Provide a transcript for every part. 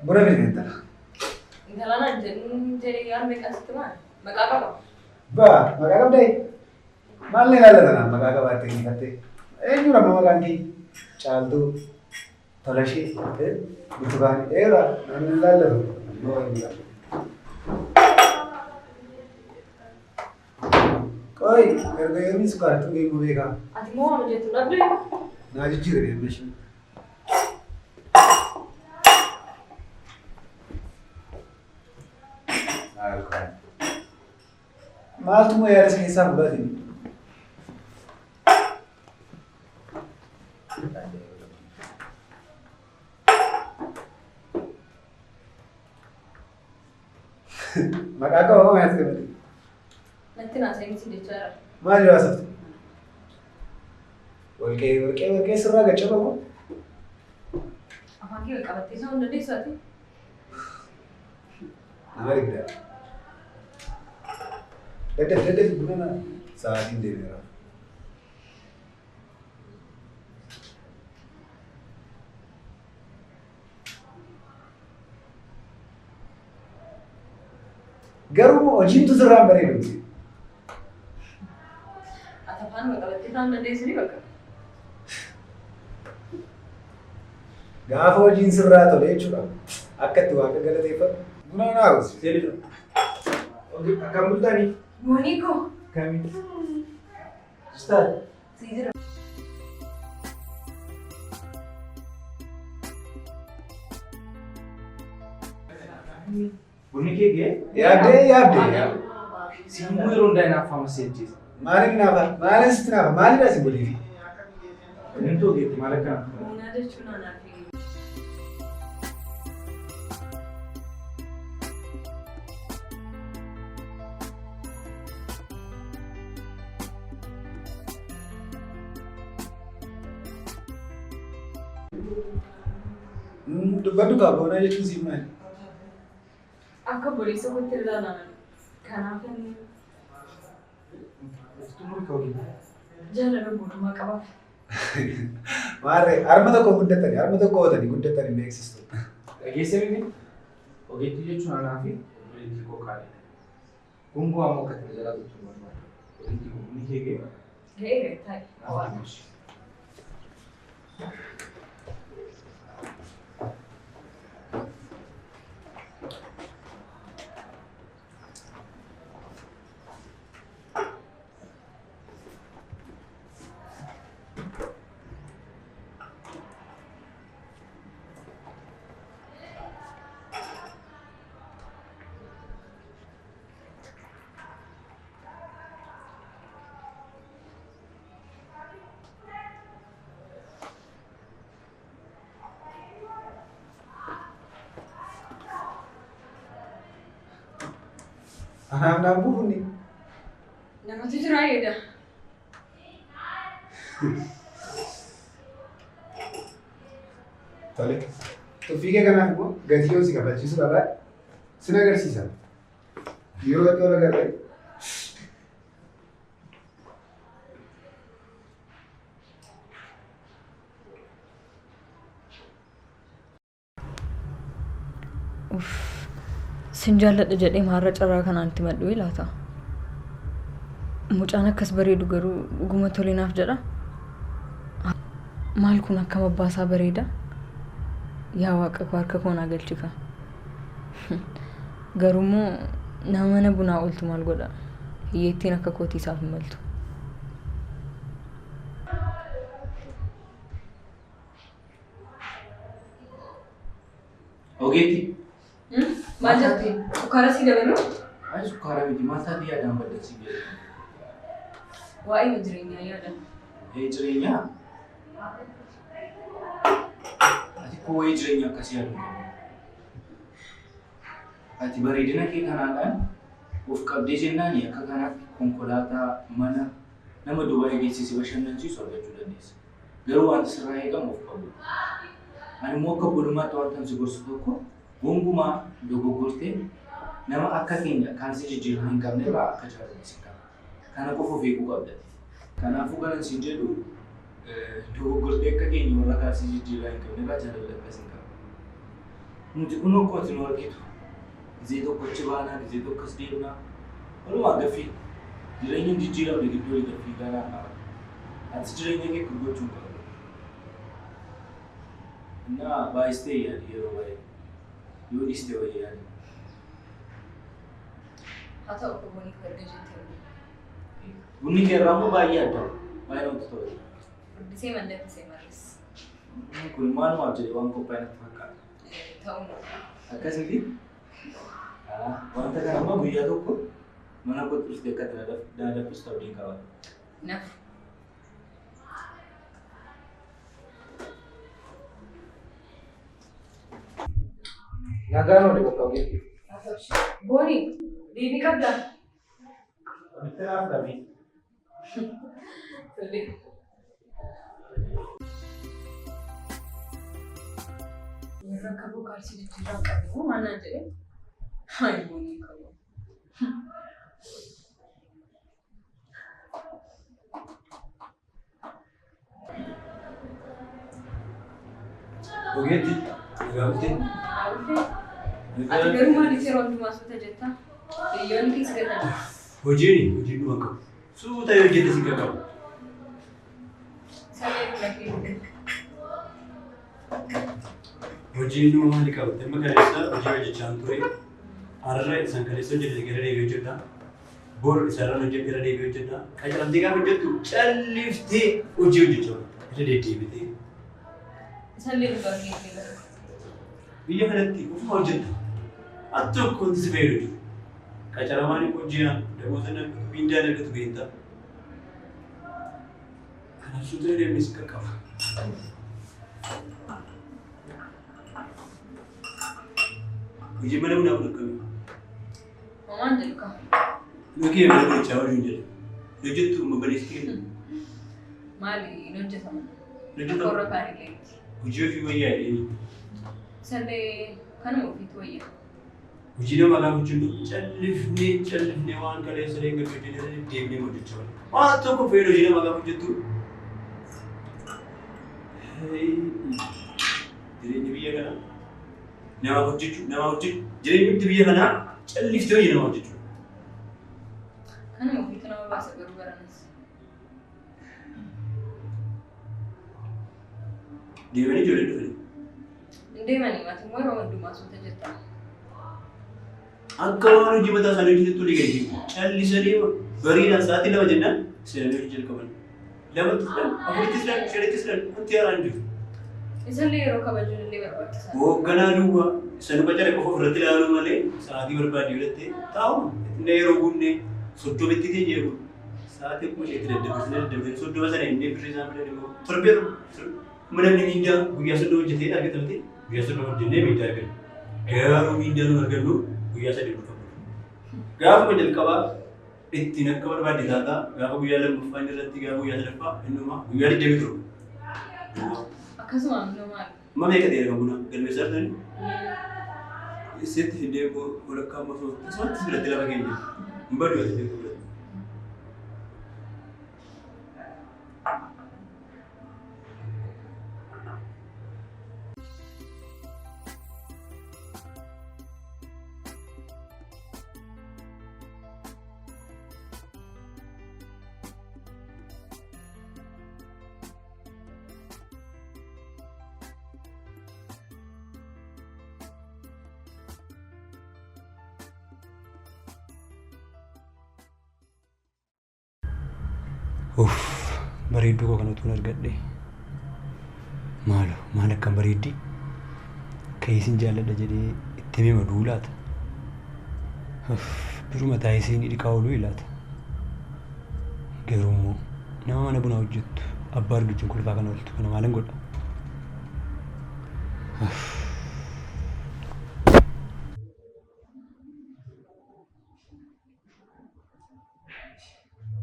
Bura filmenta. Intalana jadi yang mereka setengah. Makaka apa? Ba, makaka dai. Malle nalla dana makaka batte ni fatte. Jura mama gangi. Chaldu. Thalashi. Butugani. Era nalla dana. No inga. Koi, kerja ini sekarang tu game mereka. Ati mau aja tu nak beli? Nah, jujur ya, macam. Mal tu mau ya rasanya hisap berarti. Maka aku apa macam tu? Nanti nasi ini sih dicara. Mal juga satu. Oke, surah gak coba kok. Apa kira kalau tisu udah di suatu? Mari kita. Dede gimana? Saat ini deh. Garu ojim tu seram beri dulu. Atau kan kalau tisu udah di sini bakal. Gaafa hojiin sirraa tole jechuudha. Akka itti waaqa galateeffatu. Buna naawus. Seelifna. Akkam bultanii? Moniko. Kamiin? Ustaad. Siijira. Bunni kee gee? Yaabdee. Simboo yeroo hundaa naaf fama seejjisa. Maaliif naafa? Maaliif sitti naafa? Maalidhaa si boliifi? Inni toogeetti maal akkana? Muna jechuun anaaf. Dubbaddu kaabonaa jechuun siif maali? Akka boleessa kutti ilaalan kanaaf jaalala mootummaa qabaaf. Maarree harma tokko guddatanii harma tokko hootanii guddatanii beeksistu. Dhageessee miti ogeettii jechuun anaa fi ogeettii koo kaadhedha. Gungoo ammoo akka tajaajila gochuun barbaada. Ogeettii koo bunni kee gee? Ga'ee ta'e hawaasa. Anaaf buufni. Namatti jiraa eeda. Tole. Tuffii kee kanaaf immoo gatii yoo si kafalchiisu qabaa sin agarsiisa. Yeroo itti ol agarre. Sinjaaladha jedhee maarra carraa kanaan itti maddu ilaata. Mucaan akkas bareedu garuu dhuguma tolinaaf jedha. Maal kun akkam abbaasaa bareeda. Yaa waaqa koo harka koo naa galchika. Garuummoo nama mana bunaa ooltu maal godha. Hiyyeettiin akka kootii isaaf hin maltu. Ogeettii. Maal jettee? Sukkaara sii dabaluu? Ay sukkaara miti maal taatee yaadaan balleessii jedhu. Waa'ee jireenyaa yaada. Jireenyaa? Ati koo waa'ee jireenyaa akkasii yaadu. Ati bareedina kee kanaadhaan of qabdee jennaan akka kanaatti konkolaataa mana nama Dubaay geessisee bashannansiisu argachuu dandeessa. Garuu wanti sirraa eegamu of qabu. Ani immoo akka obbolumaatti wanta si gorsu tokko gonkumaa dogoggortee nama akka keenya kan si jijjiiruu hin qabne irraa akka jaallattu qaba. Kana qofa of eeguu qabda. Kanaafuu kanan siin jedhu dogoggortee akka keenya warra kaan si jijjiiruu hin qabne irraa jaallattu qaba. nuti kunoo kooti nu argitu. Gizee tokko achi baanaa, gizee tokko as deemnaa. Walumaa gaffii jireenyi jijjiiramne gidduu wali gaffii garaa qaba. Ati jireenya kee kun gochuun qaba. Innaa baay'istee yaadi yeroo baay'ee. Yoo dhiistee wayii yaadi. Haa ta'u akka bunni erga jettee. Bunni kee irraa immoo baay'ee adda. Baay'ee namatti tola. Guddisee mallattisee marris. Kun maalumaaf jedhee waan qophaa'e natti fakkaata. Ta'uu akkasiti wanta kana ammoo guyyaa tokko mana kootti dhuftee akka daadaffistu abdiin qaba. Naaf. Nagaan oole bakka hojjetu. Booni, deebii qabdaa? Walitti naaf dhabii. Tole. Irra kaboo kaalsii jijjiirraa qabu waan naan jedhee? Hayi booni qabu. Ogeetti gaafte. Ati garuu maaliif yeroo hundumaa suuta jettaa? Hiriyoonni keessa galan. Hojiin nu akka suuta yoo hojjete si qaqqabu. Salee bula keessa. Hojiin nu maali qabate? Amma kaleessa hojii hojjechaa ture. Har'a isaan kaleessa hojjete gara deebi'ee hojjedha. Bor isarraan hojjete gara deebi'ee hojjedha. Qacaramtee gaafa hojjettu calliftee hojii hojjechaa irra deddeebitee. Salee bula keessa. Biyya kanatti ofuma hojjetta. Ati tokko wanti si fayyadu jiru. Qacaramaan hojii namoota miindaa argatu beektaa. Kanaaf suuta deemnee si qaqqaba. Hojii mana bunaa kun akkamii? Mamaan jedhu qaba. Bakki mana bunichaa waliin jedha. Hojjettu mabaneessitti kenna. Maali hin hojjetamu? Hojjetamu. Qorra kaanilee. Hojii ofii wayyaa jedhanii. Salee kanuma ofiitu wayya. Hojii nama gaafa hojjennu callifnee waan kaleessa eeggatu hojjennee deemnee hojjechaa oola. Waan tokko fayyadu hojii nama gaafa hojjettu. Jireenyi biyya kanaa nama hojjechu jireenyi biyya kanaa calliftee hojii nama hojjechu. Kanuma ofiitu nama baasa garuu baranas. Deemanii ijoollee dhufanii. Deemanii maatii immoo yeroo hundumaa suuta jettaa. Akka waan hojii mataa isaanii hojjetu olii gadi jiru. Callisanii bariidhaan sa'aatii lama jennaan seenanii hojii jalqaban. Lamatti filan, afurittis filan, shanittis filan wanti haaraan jiru. Isallee yeroo kabajuun illee barbaachisaa. Hoogganaa duwwaa isa nu qacara qofa ofirratti ilaaluu malee sa'aatii barbaadde godhattee taa'u. Inni yeroo guunnee soddometti ta'e jeeru. Sa'aatii kuma isheetti daddabasanii soddoma sana inni birrii isaan bilan immoo torbee mana miindaa guyyaa soddoma hojjetee argatamte guyyaa soddoma hojjennee miindaa arganna. Garuu miindaa nu argannu guyyaa sadii dhufa. Gaafa jalqabaa ittiin akka barbaadde taataa gaafa guyyaa lammaffaa irratti gaafa guyyaa sadaffaa innumaa guyyaa 20 ture. Akkasuma ammoo maali? Amma meeqa ta'e kan buna galmeessaa jirtanii? Iseetti fidee walakkaa amma sooti biratti lafa keenya hin baduu as ta'e biratti. Bareedduu koo kanatu argadhe. Maal akkam bareeddi? Ka'iisin jaalladha jedhee itti himee maduu laata? Biruma taa'iseen dhiqaa ooluu ilaata? Garuu immoo nama mana bunaa hojjettu abbaa argachuun kolfaa kana ooltu kana maalan godha?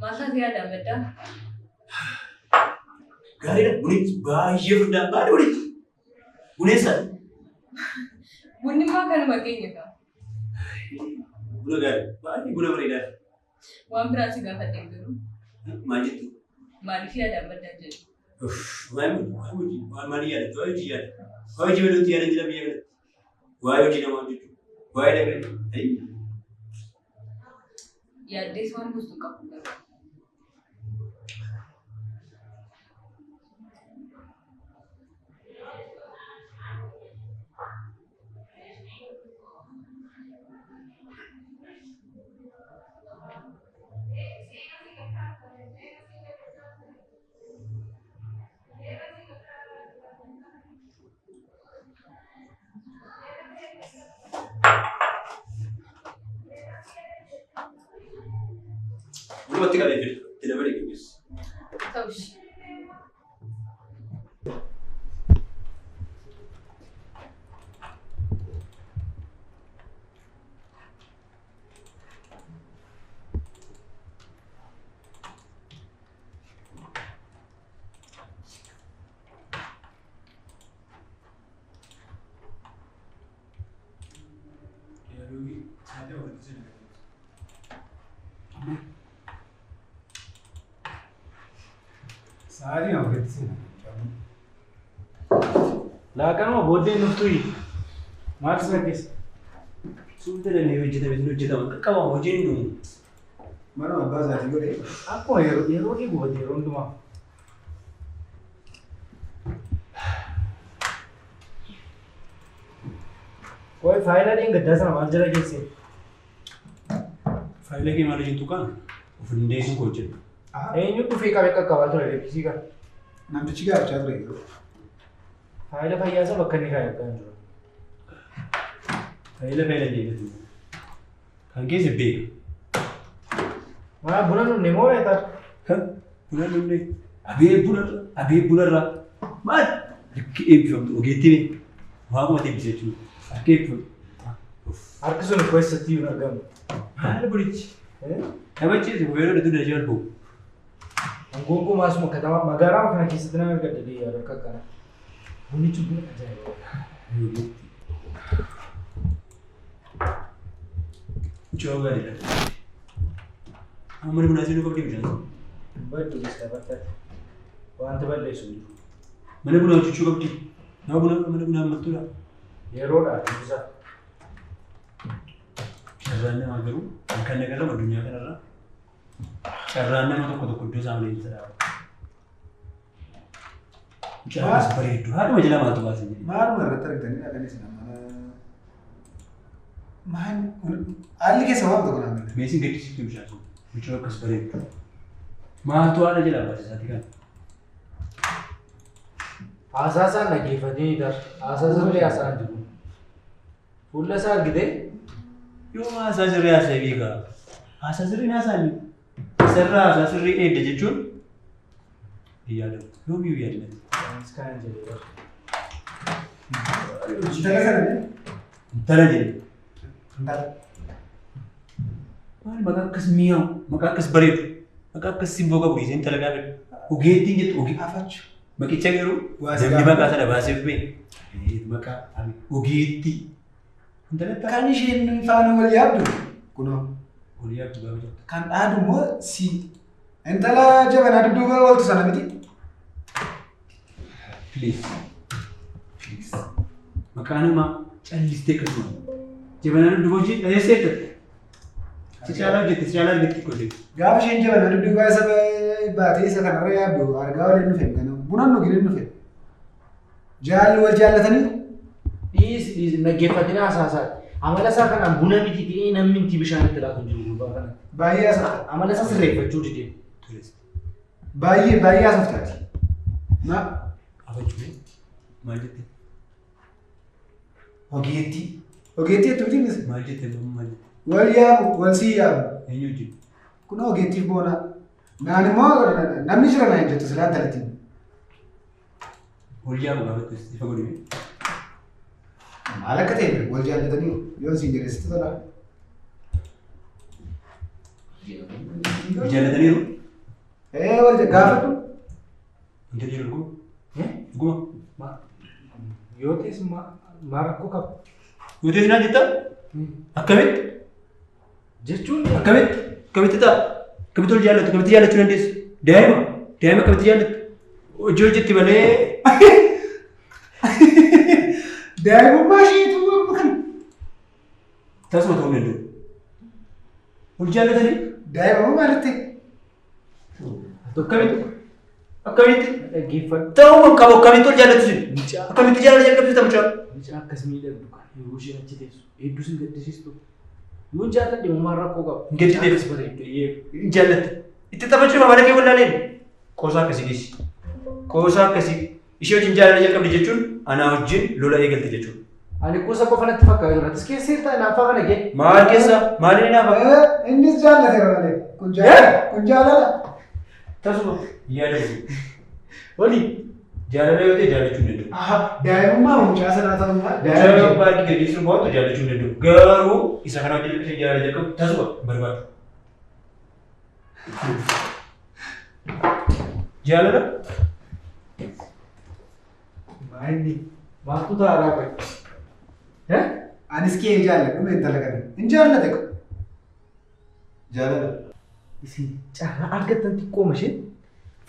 Masaati yaadaan gaddaa? Gaariidha. Bunichi baay'ee furdaan baaduu bunichi. Buneessaa? Bunni immoo kanuma keenya qaba. Buna gaarii. Baay'ee buna bareedaadha. Waan biraa si gaafadheen garuu. Maal jettu? Maaliif yaadaan baddaa jedhu? Waan maalii yaadatu? Waa hojii yaadatu. Waa hojii baduutti yaadan jira biyya kanatti. Waa'ee hojii namaa hojjechuu. Waa'ee dhabee. Yaaddees waan gostu qabu garuu. Mati kali tidak boleh guys. Tahu. Sari yang betul. Lakan mau bodoh nuftui, mars lagi. Sudah dah ni wujud tapi kau mau hujung ni. Mana abah zati ko deh. Aku hero ni buat hero tu mah. कोई फाइल नहीं गड्ढा सा मार जरा कैसे Faile ke mana jentu kan? Ufinde ku koche. नहीं तो फेंका फेंका कवर तो ले किसी का Nanti cigar cakap lagi. File भैया सब बक्कर नहीं खाया कर Faile ni tu. Kan ke sebab. वहाँ बुना नु नेमो रहता Bulan ni. Abe bulan lah. Mat. Ekam tu ogeti ni. Wah mati bisa tu. Akep. हर किसी ने कोई सत्ती उना गम Ada bridge. Apa cik tu? Where tu dah jalan bu. अंगों को मास मुख्य था मगारा में खाने की सिद्धना में कर दिली यार का करना बुनी चुप नहीं जाएगा Coba ni. Amar guna sini kau pergi mana? But तो इसका पता है वहाँ तो बल्ले सुनी Mana guna cucu kau pergi? Mana guna matu lah. ये रोड आ रही है Caranya magaru, kan negara dunia kan ada. Caranya matu kau tu kudu sama ni cara. Cara seperti itu. Hadu macam mana tu bahasa ni? Maru marah terus ni ada ni sih nama. Mahan, alih ke sawab tu kan? Mesin gede sih tu macam tu. Macam apa seperti itu. Mah tu ada je lah bahasa satu kan. आसासान लगी फनी इधर आसासान ले आसान जो फुल्ला साल किधे Yo masa seri asa biga. Asa seri nasa ni. Serra asa seri ede jechun. Iya do. Yo biu ya ni. इसका है जो Cita kan ni? Tara je. Entar. Maka kes miau, maka kes berit. Maka kes simbo ka buizen talaga. Ugeti je tu ugi. Afach. Maki chageru. Wasi Demi ka. maka sada basif be. Maka ami ugeti. Antara ta. Kan ishin fanu wal yabdu. Kuno. Kuliah tu bawa. Kan adu mo si. Entala jaga adu dua wal tu sana miti. Please. Maka anu ma chaliste ka tu. Jebana du boji ay set. Sichala jeti ko de. Gaafa isheen jaban adu dua sab baatee isa kanarra yabdu argaa waliin dhufeen kana bunan nu girin dhufeen. Jaallu wal jaallatanii इस नगे फtina आसासान आमला सा करना बुना भी थी ना मिंटी बिशान तेरा कुछ जो बाबा baay'ee asa आमला सा सिर्फ बच्चों T baay'ee asaftaati. Na Apa cuy? Maljete. ogeettii attuutiin isa Maljete bamu maljete. wal yaabu wal sii yaabu Enyu ji. kun ogeettiif boona. Naan immoo namni jira na hin jettu silaa talatiin. Kuliah bawa tu istifa gudi. Maal akka ta'e wal jaallatanii yoo siin jireessitu tola. Bicara tadi tu. Wal gaafadhu. Untuk dia dulu. Gua. योतिस मार को कब Udah sini aja tak? Akabit. जेचून Akabit. Akabit tak? Akabit tu jalan tu nanti. Dia akabit jalan. Ojo je tiba le. Daa'imummaa isheetu kan tasuma ta'uu danda'u. Wal jaallatanii Daa'imman maalitti? akkamitti Dhaggeeffadhu. ta'uu qaba akkamitti wal jaallatu sun akkamitti jaalala jalqabsiisa mucaa. Mucaa akkas miidhagdu kan yeroo isheen achi teessu hedduu sin gaddisiistu. Yoo jaalladhe uumaan rakkoo qabu. Gadi deebis jaallatte itti taphachuuf amala kee wallaaleen qoosaa akkasii geessi. Qoosaa akkasii ishee wajjin jaalala jalqabdi jechuun anaa wajjin lola eegalte jechuudha. Ani kuusa qofa natti fakkaatu irratti. As keessa hirtaa naafaa kana gee. Maal keessa maaliin naafa? Innis jaallateera malee. Kun jaalala. Tasuma yaada walii jaalala yoo ta'e jaalachuu hin danda'u. Daa'imummaa mucaa sanaa ta'ummaa. Jaalala baay'ee gaggeessuun baatu jaalachuu hin danda'u. Garuu isa kana wajjin ishee jaalala jalqabu tasuma barbaadu. Jaalala? Maayini. Maaltu taa'aa qoy? Anis kee hin jaalladhu intala kana. Hin jaallate ko. Jaalala. Isin carraa argattan xiqqooma isheen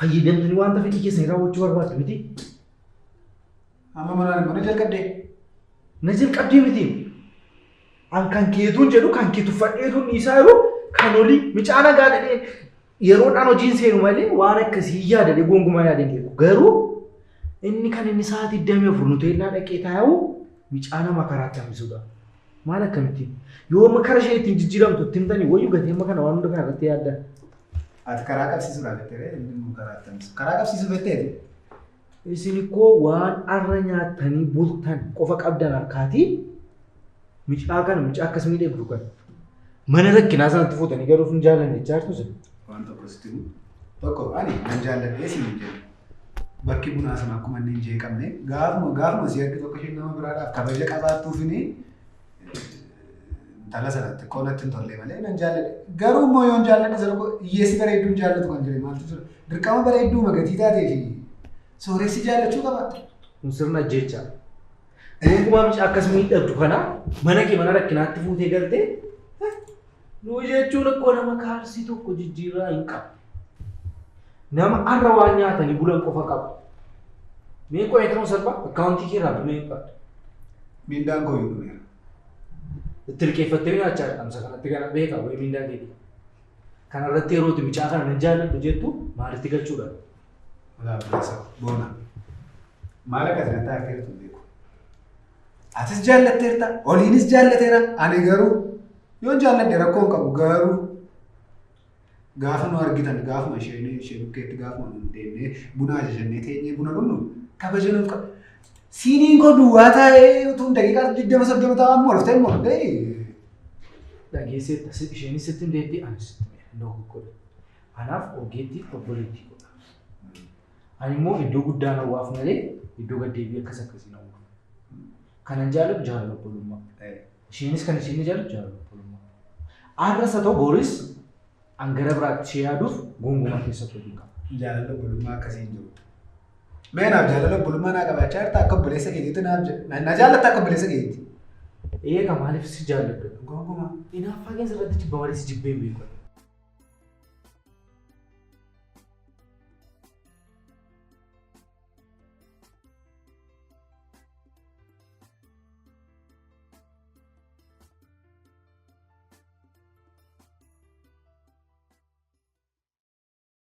fayyadamtanii wanta fedhii keessanii raawwachuu barbaaddu miti. Amma mana jalqabdee. Na jalqabdee miti. An kan keetuun jedhu kan keetu fadheetuun isaa yeroo kan olii mucaa nagaa dhadhee yeroodhaan hojiin seenu malee waan akkasii yaadadhe gonkumaa yaadeen beeku. Garuu inni kan inni sa'aatii 24 nu ta'e dhaqee taa'u mucaa nama karaatti hambisuudha. Maal akkamittiin? Yoo makara ishee ittiin jijjiiramtu itti himtanii wayyuu gatii amma kana waan hunda kana irratti yaadda. Ati karaa qabsiisuudhaaf jettee inni immoo karaa qabsiisu. Karaa qabsiisuu jetteeti. Isin koo waan arra nyaatanii bultan qofa qabdan harkaatii mucaa akkas miidhagdu kan mana rakkinaa sanatti fuutanii garuu hin jaallanne jaartu sun. Waan tokko sitti himu. Tokko ani nan jaalladhee si hin jedhu. Bakki bunaa sun akkuma inni hin jeeqamne gaafuma si argi tokko isheen nama biraadhaaf kabaja qabaattuufini intala sanatti qoolatti hin tolle malee nan jaalladhe. Garuu immoo yoo hin jaalladhe sana hiyyeessi bareedduu hin jaallatu kan jiru maaltu jira. Dirqama bareedduu magatii taatee fi sooressi jaallachuu qaba. Kun sirna jecha. Gonkumaa mucaa akkas miidhagdu kana mana kee mana rakkinaatti fuutee galtee nuu jechuun akkoo nama kaarsii tokko jijjiirraa hin qabu. Nama arra waan nyaatanii bulan qofa qabu. Mee qo'ee ta'uu salphaa akkaawuntii kee irraa bimee hin qabdu. Miindaan koo yoo dhumeera. Itti liqeeffattee nyaachaa dhamsa kanatti kana beekaa wayii miindaan keetii. Kana irratti yerootti mucaa kana nan jaalladhu jettu maalitti galchuudha? Walaa bilisa boona. Maal akka asirratti argeertu hin beeku. Atis jaallatteerta, oliinis jaallateera. Ani garuu yoon jaalladhe rakkoo hin qabu garuu gaafa nu argitan gaafuma ishee bukkeetti gaafuma nu deemnee buna ajajannee teenyee buna dhugnu kabaja nuuf qabu. Siiniin koo duwwaa taa'ee utuu daqiiqaa 20 taa'aa immoo dhuftee immoo dhugee. Dhageesseetta isheenis sitti hin deetti anis sitti hin godhe. Kanaaf ogeettii obboleettii godha. Ani immoo iddoo guddaa hawwaaf malee iddoo gaddeebii akkas akkasii na uumu. Kanan jaalladhu jaalala obbolummaa. Isheenis kan isheen jaallattu jaalala obbolummaa. Arras haa ta'u booris angara biraatti ishee yaaduuf gonkumaa keessatti hojii qaba. Jaalala obbolummaa akkasii hin jiru. Mee naaf jaalala obbolummaa naa qabaachaa jirta akka obboleessa keetiitti na jaallatta akka obboleessa keetiitti. Eega maaliif si jaalladhu? Gonkumaa. Inaaffaa keessa irratti jibba malee si jibbee hin beeku.